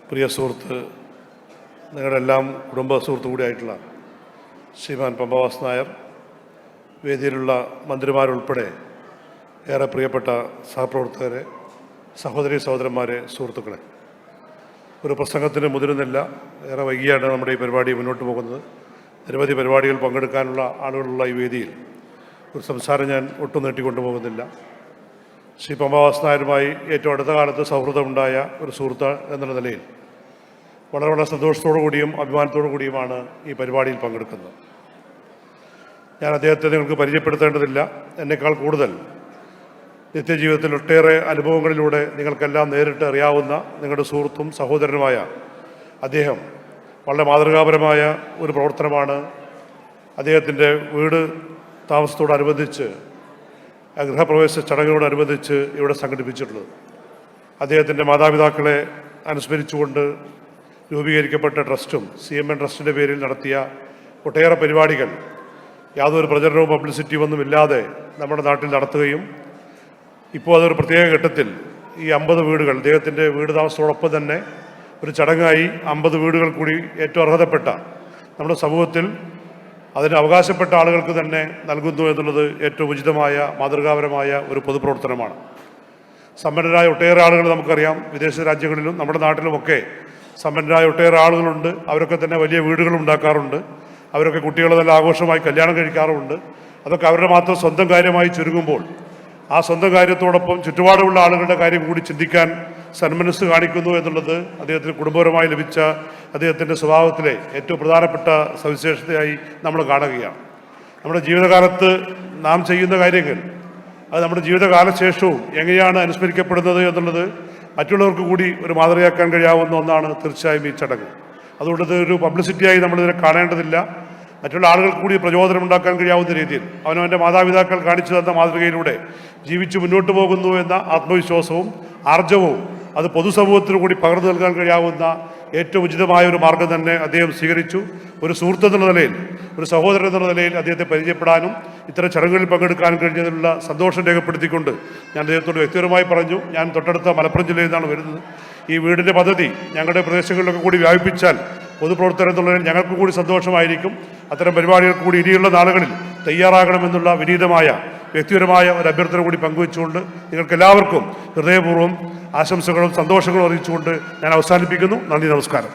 പ്രിയ സുഹൃത്ത്, നിങ്ങളുടെ എല്ലാം കുടുംബ സുഹൃത്തു കൂടിയായിട്ടുള്ള ശ്രീമാൻ പമ്പവാസ് നായർ, വേദിയിലുള്ള മന്ത്രിമാരുൾപ്പെടെ ഏറെ പ്രിയപ്പെട്ട സഹപ്രവർത്തകരെ, സഹോദരി സഹോദരന്മാരെ, സുഹൃത്തുക്കളെ, ഒരു പ്രസംഗത്തിന് മുതിരുന്നില്ല. ഏറെ വൈകിയാണ് നമ്മുടെ ഈ പരിപാടി മുന്നോട്ട് പോകുന്നത്. നിരവധി പരിപാടികൾ പങ്കെടുക്കാനുള്ള ആളുകളുള്ള ഈ വേദിയിൽ ഒരു സംസാരം ഞാൻ ഒട്ടും നീട്ടിക്കൊണ്ടു പോകുന്നില്ല. ശ്രീ പമ്പവാസ് നായരുമായി ഏറ്റവും അടുത്ത കാലത്ത് സൗഹൃദമുണ്ടായ ഒരു സുഹൃത്ത് എന്നുള്ള നിലയിൽ വളരെ സന്തോഷത്തോടു കൂടിയും അഭിമാനത്തോടു കൂടിയുമാണ് ഈ പരിപാടിയിൽ പങ്കെടുക്കുന്നത്. ഞാൻ അദ്ദേഹത്തെ നിങ്ങൾക്ക് പരിചയപ്പെടുത്തേണ്ടതില്ല. എന്നെക്കാൾ കൂടുതൽ നിത്യജീവിതത്തിൽ ഒട്ടേറെ അനുഭവങ്ങളിലൂടെ നിങ്ങൾക്കെല്ലാം നേരിട്ട് അറിയാവുന്ന നിങ്ങളുടെ സുഹൃത്തും സഹോദരനുമായ അദ്ദേഹം വളരെ മാതൃകാപരമായ ഒരു പ്രവർത്തനമാണ് അദ്ദേഹത്തിൻ്റെ വീട് താമസത്തോടനുബന്ധിച്ച്, ഗൃഹപ്രവേശ ചടങ്ങിനോടനുബന്ധിച്ച് ഇവിടെ സംഘടിപ്പിച്ചിട്ടുള്ളത്. അദ്ദേഹത്തിൻ്റെ മാതാപിതാക്കളെ അനുസ്മരിച്ചുകൊണ്ട് രൂപീകരിക്കപ്പെട്ട ട്രസ്റ്റും CMN ട്രസ്റ്റിൻ്റെ പേരിൽ നടത്തിയ ഒട്ടേറെ പരിപാടികൾ യാതൊരു പ്രചരണവും പബ്ലിസിറ്റിയും ഒന്നുമില്ലാതെ നമ്മുടെ നാട്ടിൽ നടത്തുകയും ഇപ്പോൾ അതൊരു പ്രത്യേക ഘട്ടത്തിൽ ഈ 50 വീടുകൾ, അദ്ദേഹത്തിൻ്റെ വീട് താമസത്തോടൊപ്പം തന്നെ ഒരു ചടങ്ങായി 50 വീടുകൾ കൂടി ഏറ്റവും അർഹതപ്പെട്ട നമ്മുടെ സമൂഹത്തിൽ അതിന് അവകാശപ്പെട്ട ആളുകൾക്ക് തന്നെ നൽകുന്നു എന്നുള്ളത് ഏറ്റവും ഉചിതമായ മാതൃകാപരമായ ഒരു പൊതുപ്രവർത്തനമാണ്. സമ്പന്നരായ ഒട്ടേറെ ആളുകൾ നമുക്കറിയാം. വിദേശ രാജ്യങ്ങളിലും നമ്മുടെ നാട്ടിലുമൊക്കെ സമ്പന്നരായ ഒട്ടേറെ ആളുകളുണ്ട്. അവരൊക്കെ തന്നെ വലിയ വീടുകൾ ഉണ്ടാക്കാറുണ്ട്. അവരൊക്കെ കുട്ടികളെ നല്ല ആഘോഷമായി കല്യാണം കഴിക്കാറുമുണ്ട്. അതൊക്കെ അവരുടെ മാത്രം സ്വന്തം കാര്യമായി ചുരുങ്ങുമ്പോൾ ആ സ്വന്തം കാര്യത്തോടൊപ്പം ചുറ്റുപാടുമുള്ള ആളുകളുടെ കാര്യം കൂടി ചിന്തിക്കാൻ സന്മനസ് കാണിക്കുന്നു എന്നുള്ളത് അദ്ദേഹത്തിന് കുടുംബപരമായി ലഭിച്ച അദ്ദേഹത്തിൻ്റെ സ്വഭാവത്തിലെ ഏറ്റവും പ്രധാനപ്പെട്ട സവിശേഷതയായി നമ്മൾ കാണുകയാണ്. നമ്മുടെ ജീവിതകാലത്ത് നാം ചെയ്യുന്ന കാര്യങ്ങൾ അത് നമ്മുടെ ജീവിതകാലശേഷവും എങ്ങനെയാണ് അനുസ്മരിക്കപ്പെടുന്നത് എന്നുള്ളത് മറ്റുള്ളവർക്ക് കൂടി ഒരു മാതൃകയാക്കാൻ കഴിയാവുന്ന ഒന്നാണ് തീർച്ചയായും ഈ ചടങ്ങ്. അതുകൊണ്ട് ഇതൊരു പബ്ലിസിറ്റിയായി നമ്മളിതിനെ കാണേണ്ടതില്ല. മറ്റുള്ള ആളുകൾക്ക് കൂടി പ്രചോദനം ഉണ്ടാക്കാൻ കഴിയാവുന്ന രീതിയിൽ അവനവൻ്റെ മാതാപിതാക്കൾ കാണിച്ചു തന്ന മാതൃകയിലൂടെ ജീവിച്ച് മുന്നോട്ട് പോകുന്നു എന്ന ആത്മവിശ്വാസവും ആർജവവും അത് പൊതുസമൂഹത്തിനു കൂടി പകർന്നു നൽകാൻ കഴിയാവുന്ന ഏറ്റവും ഉചിതമായ ഒരു മാർഗം തന്നെ അദ്ദേഹം സ്വീകരിച്ചു. ഒരു സുഹൃത്ത് എന്നുള്ള നിലയിൽ, ഒരു സഹോദരൻ എന്നുള്ള നിലയിൽ അദ്ദേഹത്തെ പരിചയപ്പെടാനും ഇത്തരം ചടങ്ങുകളിൽ പങ്കെടുക്കാനും കഴിഞ്ഞതിലുള്ള സന്തോഷം രേഖപ്പെടുത്തിക്കൊണ്ട് ഞാൻ അദ്ദേഹത്തോട് വ്യക്തിപരമായി പറഞ്ഞു, ഞാൻ തൊട്ടടുത്ത മലപ്പുറം ജില്ലയിൽ നിന്നാണ് വരുന്നത്. ഈ വീടിൻ്റെ പദ്ധതി ഞങ്ങളുടെ പ്രദേശങ്ങളിലൊക്കെ കൂടി വ്യാപിപ്പിച്ചാൽ പൊതുപ്രവർത്തനം എന്നുള്ളതിൽ ഞങ്ങൾക്ക് കൂടി സന്തോഷമായിരിക്കും. അത്തരം പരിപാടികൾ കൂടി ഇനിയുള്ള നാളുകളിൽ തയ്യാറാകണമെന്നുള്ള വിനീതമായ വ്യക്തിപരമായ ഒരു അഭ്യർത്ഥന കൂടി പങ്കുവെച്ചുകൊണ്ട് നിങ്ങൾക്കെല്ലാവർക്കും ഹൃദയപൂർവ്വം ആശംസകളും സന്തോഷങ്ങളും അറിയിച്ചുകൊണ്ട് ഞാൻ അവസാനിപ്പിക്കുന്നു. നന്ദി, നമസ്കാരം.